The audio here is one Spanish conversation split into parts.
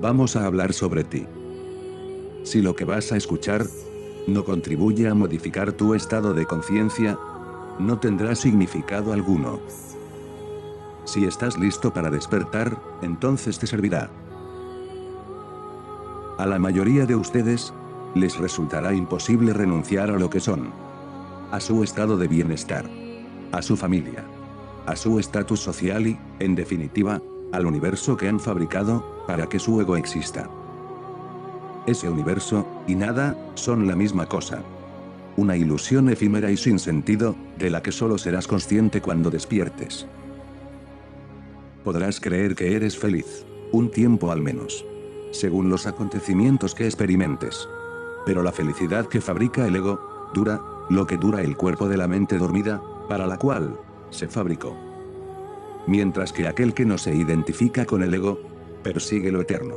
Vamos a hablar sobre ti. Si lo que vas a escuchar no contribuye a modificar tu estado de conciencia, no tendrá significado alguno. Si estás listo para despertar, entonces te servirá. A la mayoría de ustedes, les resultará imposible renunciar a lo que son. A su estado de bienestar. A su familia. A su estatus social y, en definitiva, al universo que han fabricado, para que su ego exista. Ese universo, y nada, son la misma cosa. Una ilusión efímera y sin sentido, de la que solo serás consciente cuando despiertes. Podrás creer que eres feliz. Un tiempo al menos. Según los acontecimientos que experimentes. Pero la felicidad que fabrica el ego, dura, lo que dura el cuerpo de la mente dormida, para la cual se fabricó. Mientras que aquel que no se identifica con el ego, persigue lo eterno.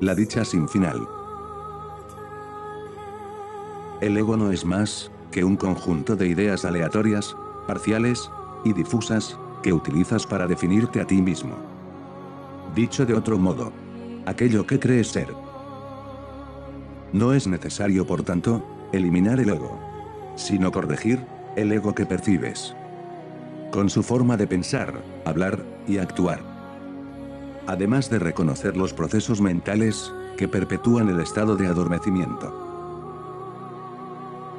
La dicha sin final. El ego no es más que un conjunto de ideas aleatorias, parciales y difusas, que utilizas para definirte a ti mismo. Dicho de otro modo, aquello que crees ser. No es necesario, por tanto, eliminar el ego, sino corregir el ego que percibes. Con su forma de pensar, hablar y actuar. Además de reconocer los procesos mentales que perpetúan el estado de adormecimiento.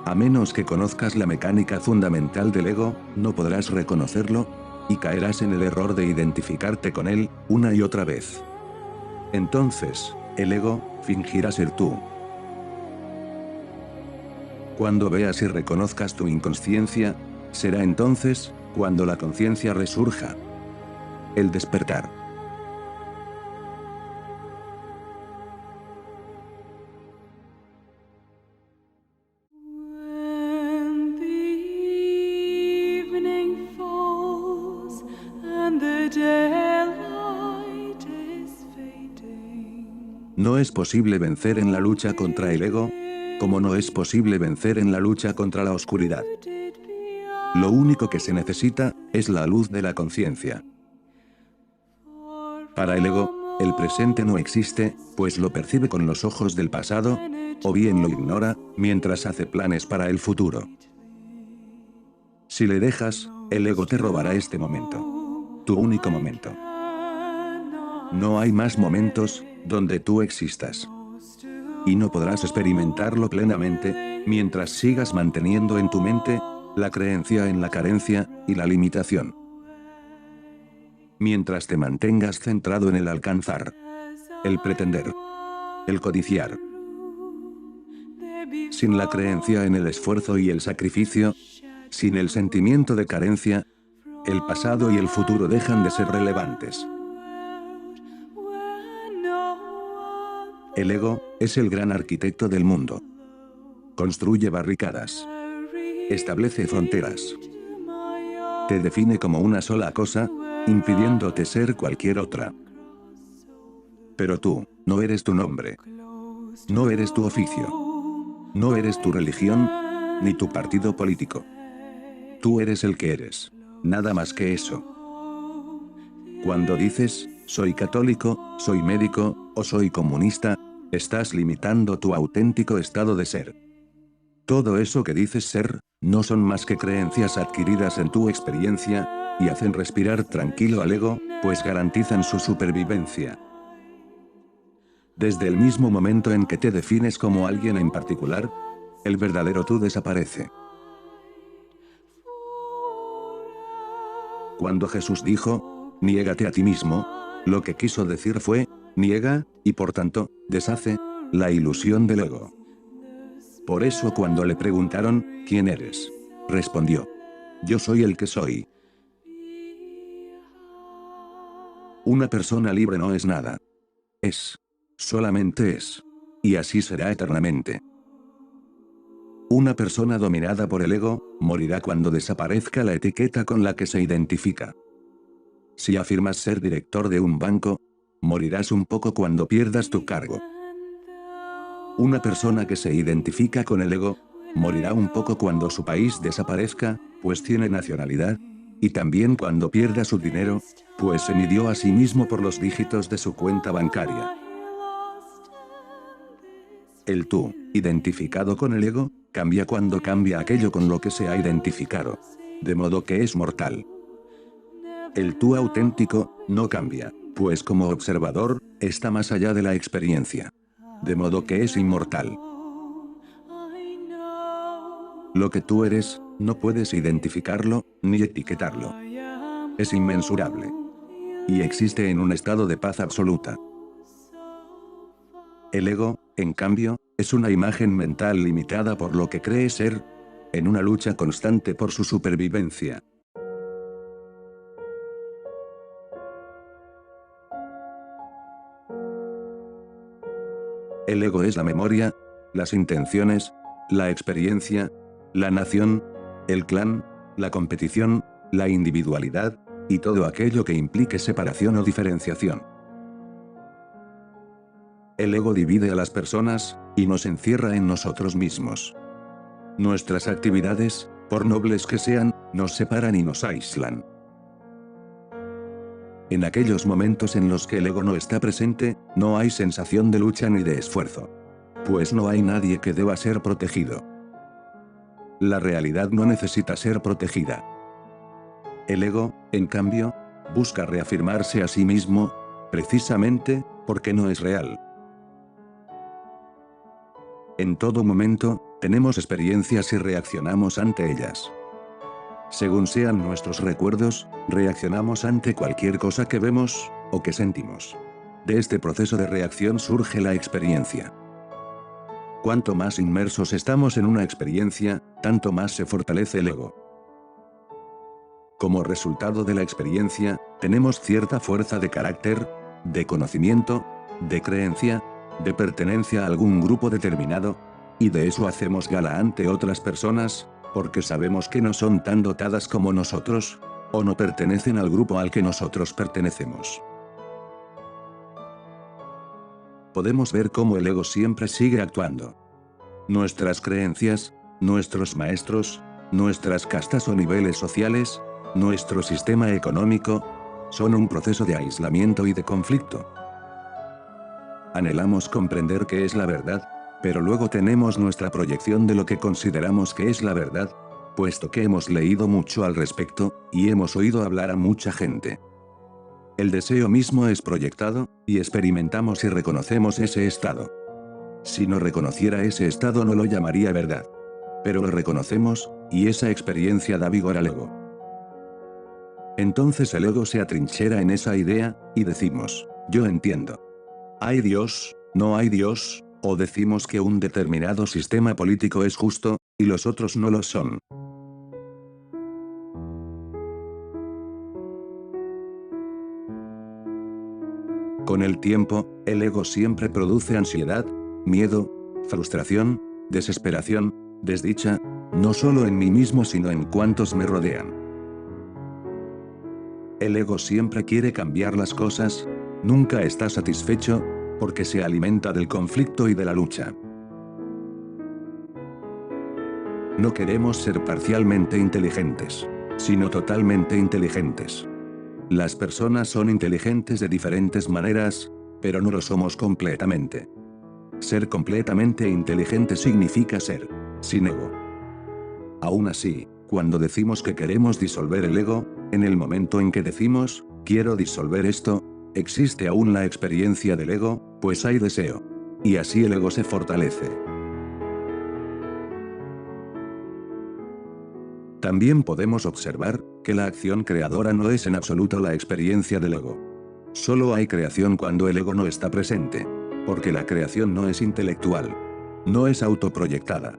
A menos que conozcas la mecánica fundamental del ego, no podrás reconocerlo, y caerás en el error de identificarte con él, una y otra vez. Entonces, el ego fingirá ser tú. Cuando veas y reconozcas tu inconsciencia, será entonces cuando la conciencia resurja. El despertar. No es posible vencer en la lucha contra el ego, como no es posible vencer en la lucha contra la oscuridad. Lo único que se necesita es la luz de la conciencia. Para el ego, el presente no existe, pues lo percibe con los ojos del pasado, o bien lo ignora, mientras hace planes para el futuro. Si le dejas, el ego te robará este momento. Tu único momento. No hay más momentos donde tú existas. Y no podrás experimentarlo plenamente mientras sigas manteniendo en tu mente la creencia en la carencia y la limitación. Mientras te mantengas centrado en el alcanzar, el pretender, el codiciar. Sin la creencia en el esfuerzo y el sacrificio, sin el sentimiento de carencia, el pasado y el futuro dejan de ser relevantes. El ego es el gran arquitecto del mundo. Construye barricadas. Establece fronteras. Te define como una sola cosa, impidiéndote ser cualquier otra. Pero tú, no eres tu nombre. No eres tu oficio. No eres tu religión, ni tu partido político. Tú eres el que eres. Nada más que eso. Cuando dices, soy católico, soy médico, o soy comunista, estás limitando tu auténtico estado de ser. Todo eso que dices ser, no son más que creencias adquiridas en tu experiencia, y hacen respirar tranquilo al ego, pues garantizan su supervivencia. Desde el mismo momento en que te defines como alguien en particular, el verdadero tú desaparece. Cuando Jesús dijo, niégate a ti mismo, lo que quiso decir fue, niega, y por tanto, deshace, la ilusión del ego. Por eso cuando le preguntaron, ¿quién eres?, respondió, yo soy el que soy. Una persona libre no es nada. Es. Solamente es. Y así será eternamente. Una persona dominada por el ego, morirá cuando desaparezca la etiqueta con la que se identifica. Si afirmas ser director de un banco, morirás un poco cuando pierdas tu cargo. Una persona que se identifica con el ego, morirá un poco cuando su país desaparezca, pues tiene nacionalidad, y también cuando pierda su dinero, pues se midió a sí mismo por los dígitos de su cuenta bancaria. El tú, identificado con el ego, cambia cuando cambia aquello con lo que se ha identificado. De modo que es mortal. El tú auténtico, no cambia, pues como observador, está más allá de la experiencia. De modo que es inmortal. Lo que tú eres, no puedes identificarlo, ni etiquetarlo. Es inmensurable. Y existe en un estado de paz absoluta. El ego, en cambio, es una imagen mental limitada por lo que cree ser, en una lucha constante por su supervivencia. El ego es la memoria, las intenciones, la experiencia, la nación, el clan, la competición, la individualidad, y todo aquello que implique separación o diferenciación. El ego divide a las personas, y nos encierra en nosotros mismos. Nuestras actividades, por nobles que sean, nos separan y nos aíslan. En aquellos momentos en los que el ego no está presente, no hay sensación de lucha ni de esfuerzo. Pues no hay nadie que deba ser protegido. La realidad no necesita ser protegida. El ego, en cambio, busca reafirmarse a sí mismo, precisamente, porque no es real. En todo momento, tenemos experiencias y reaccionamos ante ellas. Según sean nuestros recuerdos, reaccionamos ante cualquier cosa que vemos, o que sentimos. De este proceso de reacción surge la experiencia. Cuanto más inmersos estamos en una experiencia, tanto más se fortalece el ego. Como resultado de la experiencia, tenemos cierta fuerza de carácter, de conocimiento, de creencia, de pertenencia a algún grupo determinado, y de eso hacemos gala ante otras personas, porque sabemos que no son tan dotadas como nosotros, o no pertenecen al grupo al que nosotros pertenecemos. Podemos ver cómo el ego siempre sigue actuando. Nuestras creencias, nuestros maestros, nuestras castas o niveles sociales, nuestro sistema económico, son un proceso de aislamiento y de conflicto. Anhelamos comprender qué es la verdad, pero luego tenemos nuestra proyección de lo que consideramos que es la verdad, puesto que hemos leído mucho al respecto, y hemos oído hablar a mucha gente. El deseo mismo es proyectado, y experimentamos y reconocemos ese estado. Si no reconociera ese estado no lo llamaría verdad. Pero lo reconocemos, y esa experiencia da vigor al ego. Entonces el ego se atrinchera en esa idea, y decimos, yo entiendo. ¿Hay Dios? ¿No hay Dios? O decimos que un determinado sistema político es justo, y los otros no lo son. Con el tiempo, el ego siempre produce ansiedad, miedo, frustración, desesperación, desdicha, no solo en mí mismo sino en cuantos me rodean. El ego siempre quiere cambiar las cosas, nunca está satisfecho, porque se alimenta del conflicto y de la lucha. No queremos ser parcialmente inteligentes, sino totalmente inteligentes. Las personas son inteligentes de diferentes maneras, pero no lo somos completamente. Ser completamente inteligente significa ser sin ego. Aún así, cuando decimos que queremos disolver el ego, en el momento en que decimos, quiero disolver esto, existe aún la experiencia del ego, pues hay deseo. Y así el ego se fortalece. También podemos observar, que la acción creadora no es en absoluto la experiencia del ego. Solo hay creación cuando el ego no está presente. Porque la creación no es intelectual. No es autoproyectada.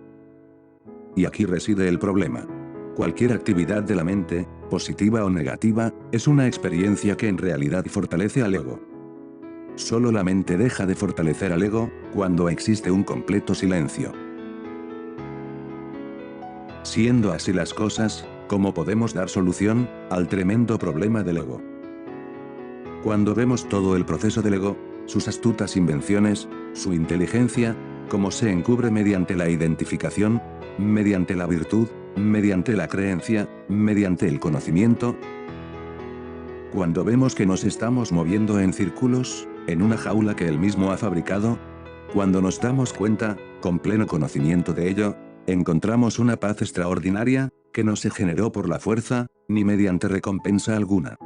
Y aquí reside el problema. Cualquier actividad de la mente, positiva o negativa, es una experiencia que en realidad fortalece al ego. Solo la mente deja de fortalecer al ego, cuando existe un completo silencio. Siendo así las cosas, ¿cómo podemos dar solución al tremendo problema del ego? Cuando vemos todo el proceso del ego, sus astutas invenciones, su inteligencia, cómo se encubre mediante la identificación, mediante la virtud, mediante la creencia, mediante el conocimiento. Cuando vemos que nos estamos moviendo en círculos, en una jaula que él mismo ha fabricado, Cuando nos damos cuenta, con pleno conocimiento de ello, encontramos una paz extraordinaria, que no se generó por la fuerza, ni mediante recompensa alguna.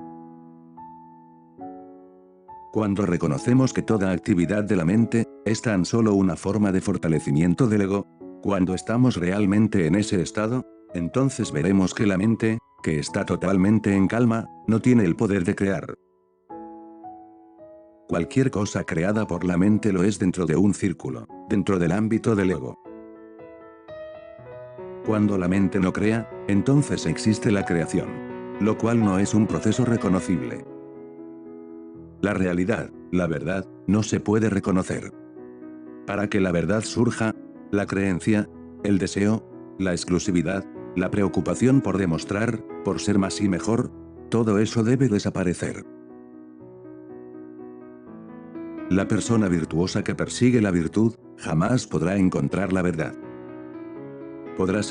Cuando reconocemos que toda actividad de la mente, es tan solo una forma de fortalecimiento del ego, cuando estamos realmente en ese estado, entonces veremos que la mente, que está totalmente en calma, no tiene el poder de crear. Cualquier cosa creada por la mente lo es dentro de un círculo, dentro del ámbito del ego. Cuando la mente no crea, entonces existe la creación. Lo cual no es un proceso reconocible. La realidad, la verdad, no se puede reconocer. Para que la verdad surja, la creencia, el deseo, la exclusividad, la preocupación por demostrar, por ser más y mejor, todo eso debe desaparecer. La persona virtuosa que persigue la virtud, jamás podrá encontrar la verdad. Podrá ser